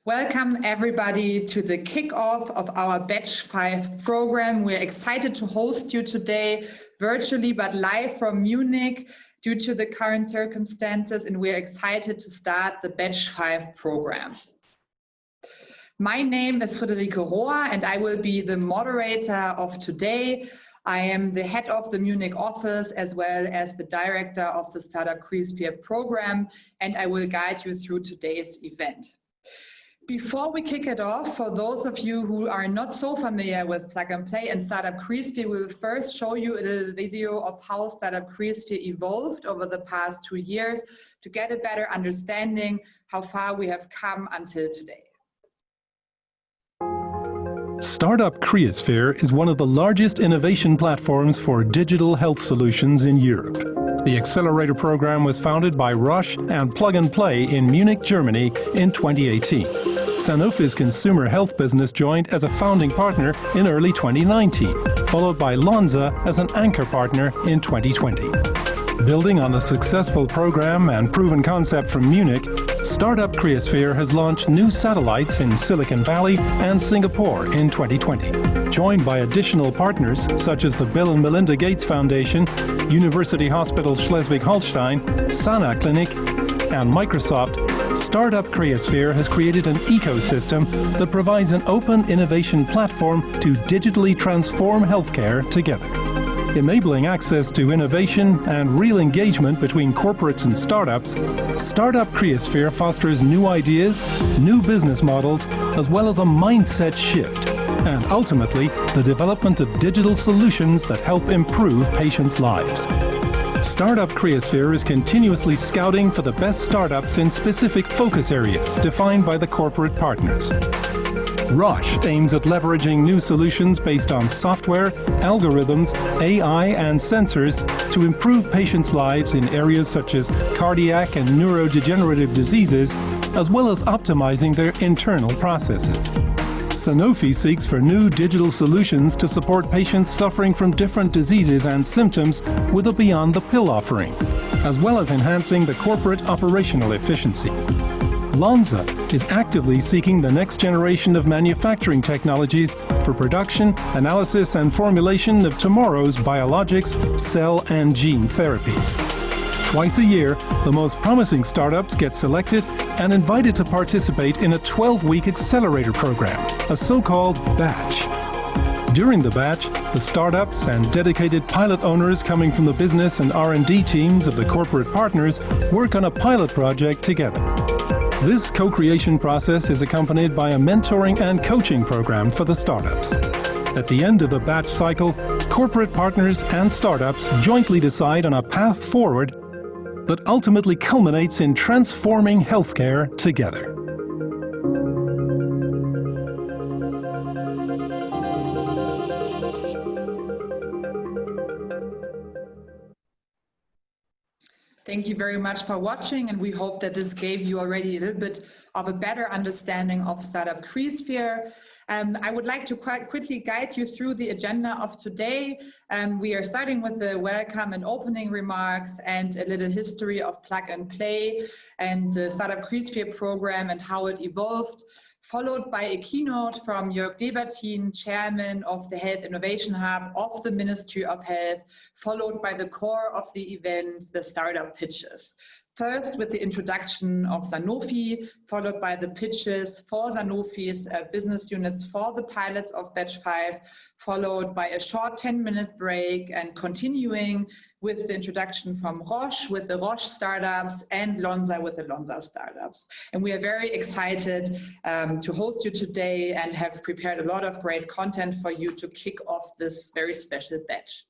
Welcome everybody to the kickoff of our Batch 5 program. We're excited to host you today virtually but live from Munich due to the current circumstances, and we're excited to start the Batch 5 program. My name is Friederike Rohr and I will be the moderator of today. I am the head of the Munich office as well as the director of the Startup Creasphere program, and I will guide you through today's event. Before we kick it off, for those of you who are not so familiar with Plug and Play and Startup Creasphere, we will first show you a little video of how Startup Creasphere evolved over the past 2 years to get a better understanding how far we have come until today. Startup Creasphere is one of the largest innovation platforms for digital health solutions in Europe. The accelerator program was founded by Roche and Plug and Play in Munich, Germany in 2018. Sanofi's consumer health business joined as a founding partner in early 2019, followed by Lonza as an anchor partner in 2020. Building on the successful program and proven concept from Munich, Startup Creasphere has launched new satellites in Silicon Valley and Singapore in 2020. Joined by additional partners such as the Bill and Melinda Gates Foundation, University Hospital Schleswig-Holstein, Sana Clinic, and Microsoft, Startup Creasphere has created an ecosystem that provides an open innovation platform to digitally transform healthcare together. Enabling access to innovation and real engagement between corporates and startups, Startup Creasphere fosters new ideas, new business models, as well as a mindset shift, and ultimately the development of digital solutions that help improve patients' lives. Startup Creasphere is continuously scouting for the best startups in specific focus areas defined by the corporate partners. Roche aims at leveraging new solutions based on software, algorithms, AI, and sensors to improve patients' lives in areas such as cardiac and neurodegenerative diseases, as well as optimizing their internal processes. Sanofi seeks for new digital solutions to support patients suffering from different diseases and symptoms with a beyond-the-pill offering, as well as enhancing the corporate operational efficiency. Lonza is actively seeking the next generation of manufacturing technologies for production, analysis, and formulation of tomorrow's biologics, cell, and gene therapies. Twice a year, the most promising startups get selected and invited to participate in a 12-week accelerator program, a so-called batch. During the batch, the startups and dedicated pilot owners coming from the business and R&D teams of the corporate partners work on a pilot project together. This co-creation process is accompanied by a mentoring and coaching program for the startups. At the end of the batch cycle, corporate partners and startups jointly decide on a path forward that ultimately culminates in transforming healthcare together. Thank you very much for watching, and we hope that this gave you already a little bit of a better understanding of Startup Creasphere. I would like to quite quickly guide you through the agenda of today. We are starting with the welcome and opening remarks and a little history of Plug and Play and the Startup Creasphere program and how it evolved, followed by a keynote from Jörg Debertin, Chairman of the Health Innovation Hub of the Ministry of Health, followed by the core of the event, the startup pitches. First, with the introduction of Sanofi, followed by the pitches for Sanofi's business units for the pilots of Batch 5, followed by a short 10-minute break, and continuing with the introduction from Roche with the Roche startups and Lonza with the Lonza startups. And we are very excited to host you today and have prepared a lot of great content for you to kick off this very special batch.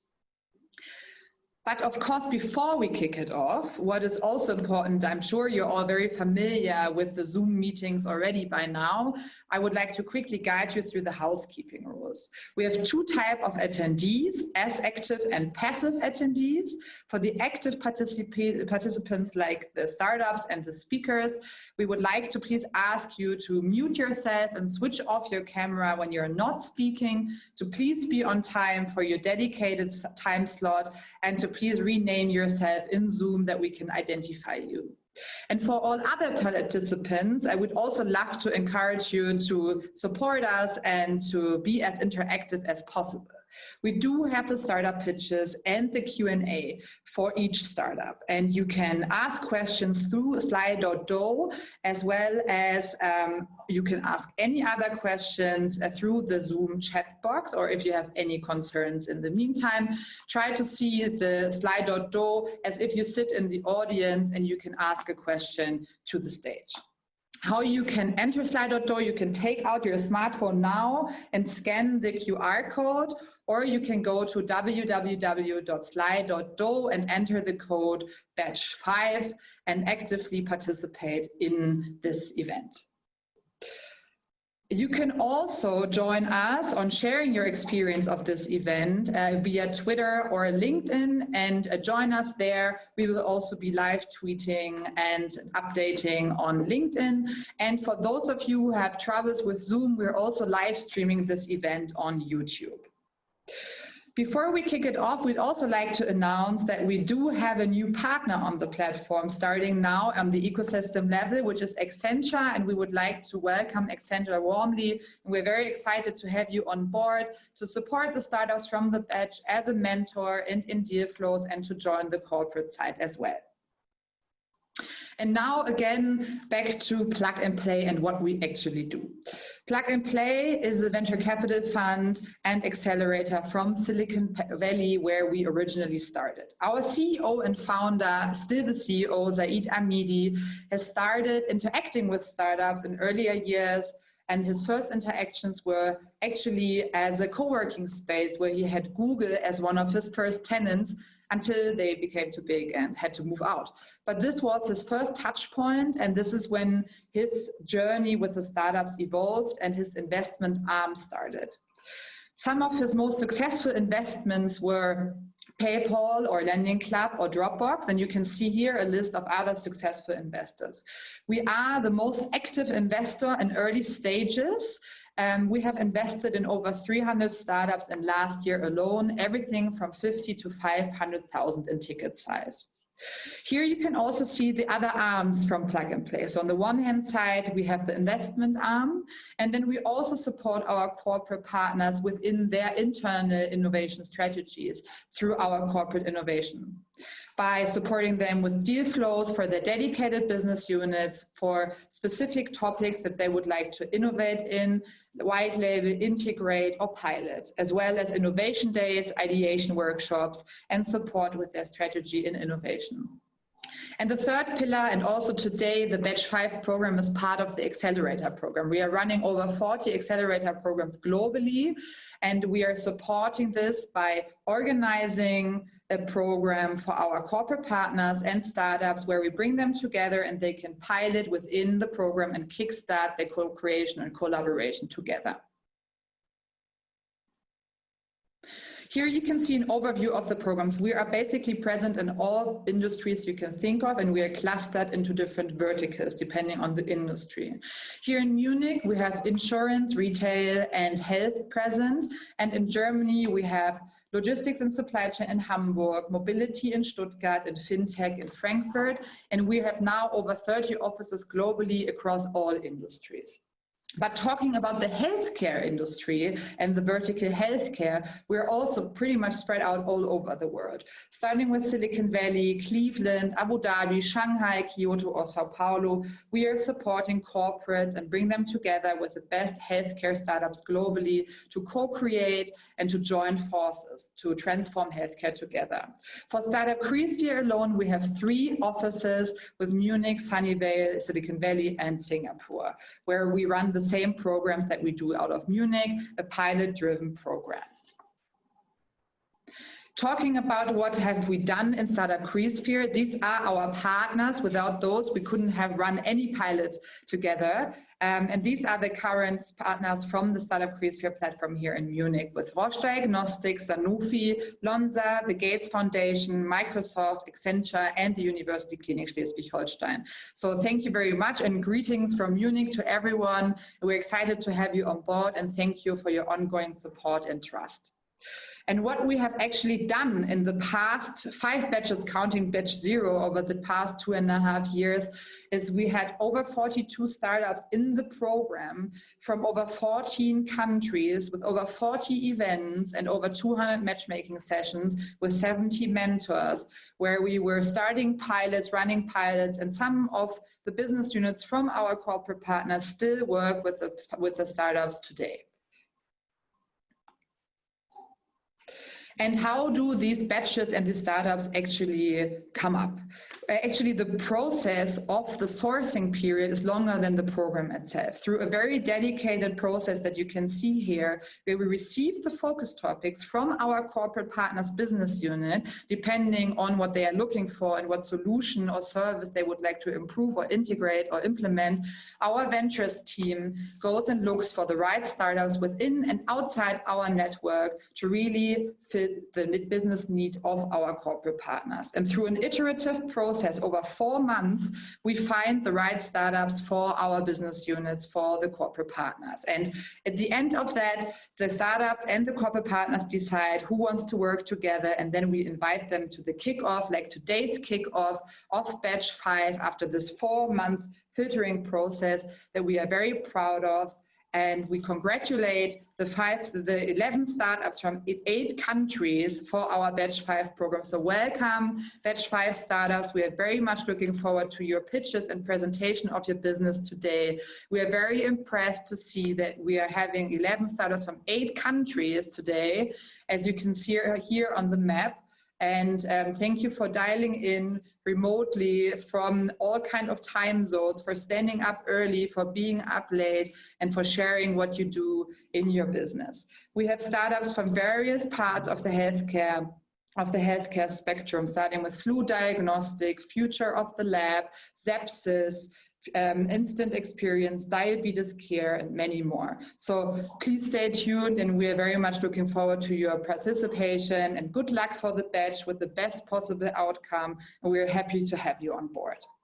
But of course, before we kick it off, what is also important, I'm sure you're all very familiar with the Zoom meetings already by now, I would like to quickly guide you through the housekeeping rules. We have two types of attendees, as active and passive attendees. For the active participants like the startups and the speakers, we would like to please ask you to mute yourself and switch off your camera when you're not speaking, to please be on time for your dedicated time slot, and to please rename yourself in Zoom that we can identify you. And for all other participants, I would also love to encourage you to support us and to be as interactive as possible. We do have the startup pitches and the Q&A for each startup, and you can ask questions through Slido, as well as you can ask any other questions through the Zoom chat box, or if you have any concerns in the meantime, try to see the Slido as if you sit in the audience and you can ask a question to the stage. How you can enter Slido, you can take out your smartphone now and scan the QR code, or you can go to www.slido and enter the code batch5 and actively participate in this event. You can also join us on sharing your experience of this event via Twitter or LinkedIn, and join us there. We will also be live tweeting and updating on LinkedIn. And for those of you who have troubles with Zoom, we're also live streaming this event on YouTube. Before we kick it off, we'd also like to announce that we do have a new partner on the platform starting now on the ecosystem level, which is Accenture, and we would like to welcome Accenture warmly. And we're very excited to have you on board to support the startups from the batch as a mentor and in deal flows, and to join the corporate side as well. And now again, back to Plug and Play and what we actually do. Plug and Play is a venture capital fund and accelerator from Silicon Valley, where we originally started. Our CEO and founder, still the CEO, Zaid Amidi, has started interacting with startups in earlier years, and his first interactions were actually as a co-working space where he had Google as one of his first tenants, until they became too big and had to move out. But this was his first touch point, and this is when his journey with the startups evolved and his investment arm started. Some of his most successful investments were PayPal or Lending Club or Dropbox, and you can see here a list of other successful investors. We are the most active investor in early stages. We have invested in over 300 startups in last year alone, everything from 50 to 500,000 in ticket size. Here you can also see the other arms from Plug and Play. So on the one hand side, we have the investment arm, and then we also support our corporate partners within their internal innovation strategies through our corporate innovation, by supporting them with deal flows for their dedicated business units for specific topics that they would like to innovate in, white label, integrate, or pilot, as well as innovation days, ideation workshops, and support with their strategy in innovation. And the third pillar, and also today, the Batch 5 program is part of the Accelerator program. We are running over 40 Accelerator programs globally, and we are supporting this by organizing a program for our corporate partners and startups where we bring them together and they can pilot within the program and kickstart their co-creation and collaboration together. Here you can see an overview of the programs. We are basically present in all industries you can think of, and we are clustered into different verticals depending on the industry. Here in Munich, we have insurance, retail, and health present. And in Germany, we have logistics and supply chain in Hamburg, mobility in Stuttgart, and fintech in Frankfurt. And we have now over 30 offices globally across all industries. But talking about the healthcare industry and the vertical healthcare, we're also pretty much spread out all over the world. Starting with Silicon Valley, Cleveland, Abu Dhabi, Shanghai, Kyoto, or Sao Paulo, we are supporting corporates and bring them together with the best healthcare startups globally to co-create and to join forces to transform healthcare together. For startup Creasphere alone, we have 3 offices with Munich, Sunnyvale, Silicon Valley, and Singapore, where we run the same programs that we do out of Munich, a pilot-driven program. Talking about what have we done in Startup Creasphere, these are our partners. Without those, we couldn't have run any pilot together. And these are the current partners from the Startup Creasphere platform here in Munich, with Roche Diagnostics, Sanofi, Lonza, the Gates Foundation, Microsoft, Accenture, and the University Clinic Schleswig-Holstein. So thank you very much, and greetings from Munich to everyone. We're excited to have you on board, and thank you for your ongoing support and trust. And what we have actually done in the past 5 batches, counting batch 0 over the past 2.5 years, is we had over 42 startups in the program from over 14 countries with over 40 events and over 200 matchmaking sessions with 70 mentors, where we were starting pilots, running pilots, and some of the business units from our corporate partners still work with the startups today. And how do these batches and these startups actually come up? Actually, the process of the sourcing period is longer than the program itself. Through a very dedicated process that you can see here, where we receive the focus topics from our corporate partners business unit, depending on what they are looking for and what solution or service they would like to improve or integrate or implement. Our ventures team goes and looks for the right startups within and outside our network to really fit the business need of our corporate partners. And through an iterative process over 4 months, we find the right startups for our business units, for the corporate partners. And at the end of that, the startups and the corporate partners decide who wants to work together, and then we invite them to the kickoff, like today's kickoff of batch 5 after this 4-month filtering process that we are very proud of. And we congratulate the 11 startups from 8 countries for our Batch 5 program. So welcome, Batch 5 startups. We are very much looking forward to your pitches and presentation of your business today. We are very impressed to see that we are having 11 startups from 8 countries today, as you can see here on the map. And thank you for dialing in remotely from all kind of time zones, for standing up early, for being up late, and for sharing what you do in your business. We have startups from various parts of the healthcare spectrum, starting with flu diagnostic, future of the lab, sepsis, instant experience, diabetes care, and many more. So please stay tuned, and we are very much looking forward to your participation, and good luck for the batch with the best possible outcome. And we are happy to have you on board.